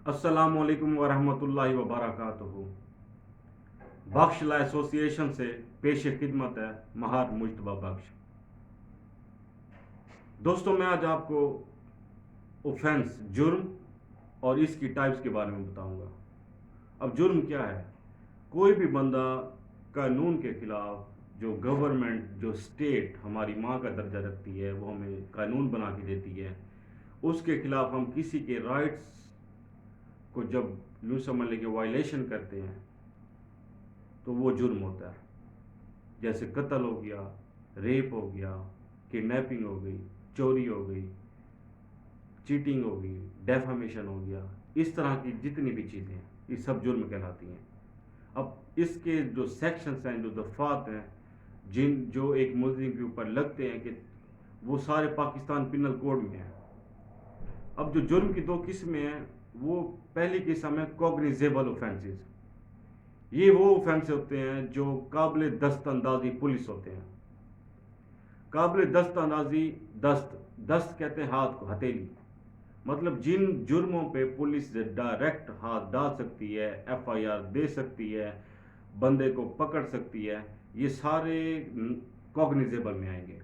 अस्सलाम वालेकुम वरहमतुल्लाहि वबरकातुहू। बख्श ला एसोसिएशन से पेश खिदमत है महार मुजतबा बख्श। दोस्तों, मैं आज आपको ऑफेंस जुर्म और इसकी टाइप्स के बारे में बताऊंगा। अब जुर्म क्या है? कोई भी बंदा कानून के खिलाफ, जो गवर्नमेंट, जो स्टेट हमारी माँ का दर्जा रखती है, वो हमें कानून बना के देती है, उसके खिलाफ हम किसी के राइट्स को जब यूँ समझ लें कि वायलेशन करते हैं तो वो जुर्म होता है। जैसे कत्ल हो गया, रेप हो गया, किडनैपिंग हो गई, चोरी हो गई, चीटिंग हो गई, डेफामेशन हो गया, इस तरह की जितनी भी चीज़ें हैं ये सब जुर्म कहलाती हैं। अब इसके जो सेक्शंस हैं, जो दफ़ात हैं, जो एक मुल्ज़िम के ऊपर लगते हैं, कि वो सारे पाकिस्तान पिनल कोड में हैं। अब जो जुर्म की दो किस्में हैं, वो पहली किस्म है कॉग्निजेबल ऑफेंसेस। ये वो ऑफेंस होते हैं जो काबिल दस्तअंदाजी पुलिस होते हैं। काबिल दस्तअंदाजी, दस्त कहते हैं हाथ को, हथेली। मतलब जिन जुर्मों पे पुलिस डायरेक्ट हाथ डाल सकती है, एफआईआर दे सकती है, बंदे को पकड़ सकती है, ये सारे कॉग्निजेबल में आएंगे।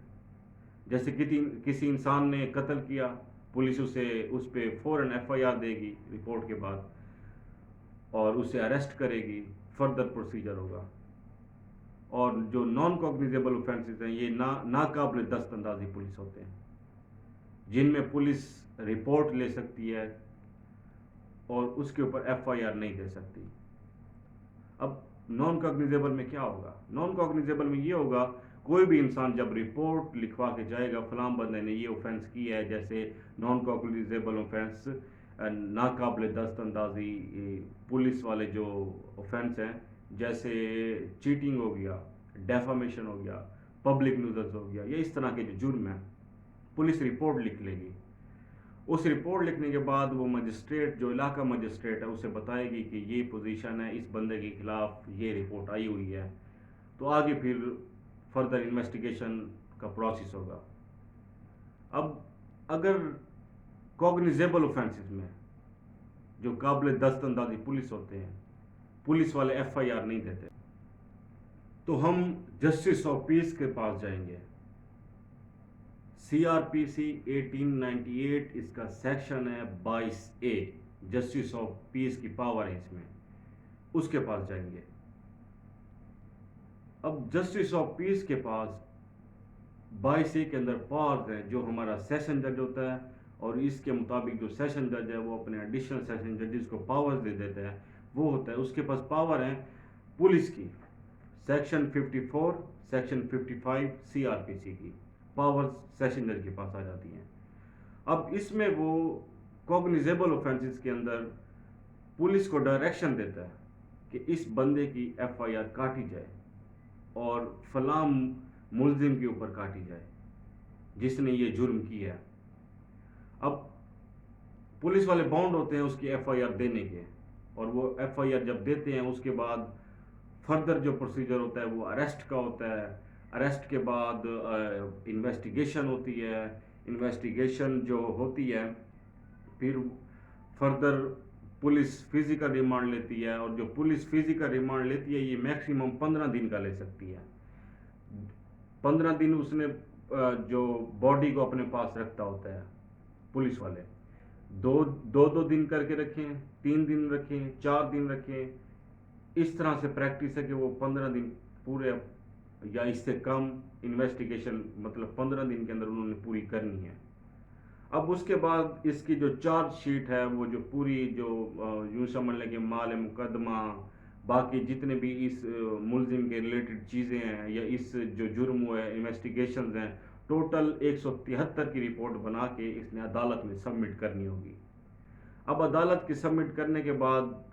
जैसे किसी इंसान ने कत्ल किया, पुलिस उस पर फ़ौरन एफआईआर देगी रिपोर्ट के बाद, और उसे अरेस्ट करेगी, फर्दर प्रोसीजर होगा। और जो नॉन कॉग्निजेबल ऑफेंसेस हैं, ये नाकाबिल दस्तअंदाजी पुलिस होते हैं, जिनमें पुलिस रिपोर्ट ले सकती है और उसके ऊपर एफआईआर नहीं दे सकती। अब नॉन कॉग्निजेबल में क्या होगा? नॉन कॉग्निजेबल में ये होगा, कोई भी इंसान जब रिपोर्ट लिखवा के जाएगा फलां बंदे ने ये ऑफेंस किया है, जैसे नॉन कॉग्निजेबल ऑफेंस, नाकाबिल दस्तअंदाजी पुलिस वाले जो ऑफेंस हैं, जैसे चीटिंग हो गया, डेफामेशन हो गया, पब्लिक न्यूज़ हो गया, ये इस तरह के जो जुर्म हैं, पुलिस रिपोर्ट लिख लेगी। उस रिपोर्ट लिखने के बाद वो मजिस्ट्रेट, जो इलाका मजिस्ट्रेट है, उसे बताएगी कि ये पोजीशन है, इस बंदे के खिलाफ ये रिपोर्ट आई हुई है। तो आगे फिर फर्दर इन्वेस्टिगेशन का प्रोसेस होगा। अब अगर कॉग्निजेबल ऑफेंसेस में, जो काबिल दस्तअंदाजी पुलिस होते हैं, पुलिस वाले एफआईआर नहीं देते, तो हम जस्टिस ऑफ पीस के पास जाएंगे। CRPC 1898 इसका सेक्शन है 22A, जस्टिस ऑफ पीस की पावर है इसमें, उसके पास जाएंगे। अब जस्टिस ऑफ पीस के पास 22A के अंदर पावर्स है, जो हमारा सेशन जज होता है, और इसके मुताबिक जो सेशन जज है वो अपने एडिशनल सेशन जजेस को पावर्स दे देता है, वो होता है, उसके पास पावर है पुलिस की, सेक्शन 54, सेक्शन 55 CRPC की पावर्स सेशन जज के पास आ जाती हैं। अब इसमें वो कॉग्निजेबल ऑफेंसेस के अंदर पुलिस को डायरेक्शन देता है कि इस बंदे की एफआईआर काटी जाए और फलां मुल्जिम के ऊपर काटी जाए जिसने ये जुर्म किया है। अब पुलिस वाले बाउंड होते हैं उसकी एफआईआर देने के, और वो एफआईआर जब देते हैं उसके बाद फर्दर जो प्रोसीजर होता है वो अरेस्ट का होता है। अरेस्ट के बाद इन्वेस्टिगेशन होती है। इन्वेस्टिगेशन जो होती है, फिर फर्दर पुलिस फिजिकल रिमांड लेती है, और जो पुलिस फिजिकल रिमांड लेती है ये मैक्सिमम 15 दिन का ले सकती है। 15 दिन उसने जो बॉडी को अपने पास रखता होता है पुलिस वाले, दो दिन करके रखें, 3 दिन रखें, 4 दिन रखें, इस तरह से प्रैक्टिस है कि वो 15 दिन पूरे या इससे कम इन्वेस्टिगेशन, मतलब 15 दिन के अंदर उन्होंने पूरी करनी है। अब उसके बाद इसकी जो चार्ज शीट है, वो जो पूरी जो यूँ समझ लें कि माल मुकदमा, बाकी जितने भी इस मुलजिम के रिलेटेड चीज़ें हैं या इस जो जुर्म हुआ है, इन्वेस्टिगेशंस हैं, टोटल 173 की रिपोर्ट बना के इसने अदालत में सबमिट करनी होगी। अब अदालत की सबमिट करने के बाद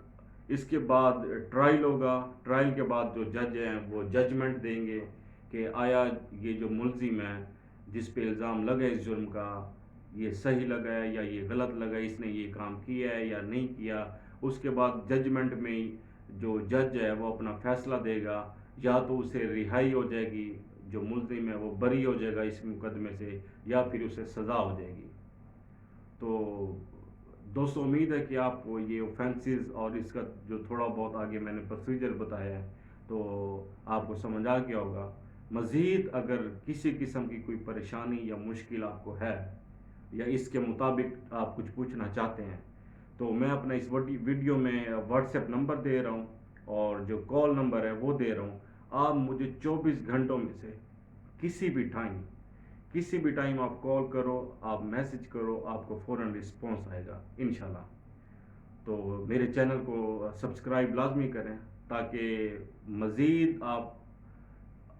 इसके बाद ट्रायल होगा। ट्रायल के बाद जो जज हैं वो जजमेंट देंगे कि आया ये जो मुलजिम है जिस पे इल्ज़ाम लगा इस जुर्म का, ये सही लगा है या ये गलत लगा है, इसने ये काम किया है या नहीं किया। उसके बाद जजमेंट में जो जज है वो अपना फैसला देगा, या तो उसे रिहाई हो जाएगी, जो मुलजिम है वो बरी हो जाएगा इस मुकदमे से, या फिर उसे सज़ा हो जाएगी। तो दोस्तों उम्मीद है कि आपको ये ऑफेंसेस और इसका जो थोड़ा बहुत आगे मैंने प्रोसीजर बताया है तो आपको समझ आ गया होगा। मज़ीद अगर किसी किस्म की कोई परेशानी या मुश्किल आपको है या इसके मुताबिक आप कुछ पूछना चाहते हैं तो मैं अपना इस वीडियो में व्हाट्सएप नंबर दे रहा हूँ और जो कॉल नंबर है वो दे रहा हूँ। आप मुझे 24 घंटों में से किसी भी टाइम आप कॉल करो, आप मैसेज करो, आपको फ़ौरन रिस्पॉन्स आएगा इंशाल्लाह। तो मेरे चैनल को सब्सक्राइब लाजमी करें ताकि मज़ीद आप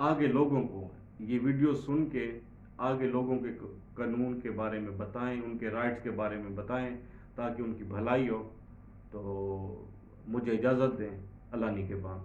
आगे लोगों को ये वीडियो सुन के आगे लोगों के कानून के बारे में बताएं, उनके राइट्स के बारे में बताएं ताकि उनकी भलाई हो। तो मुझे इजाज़त दें। अल्लाह निगहबान।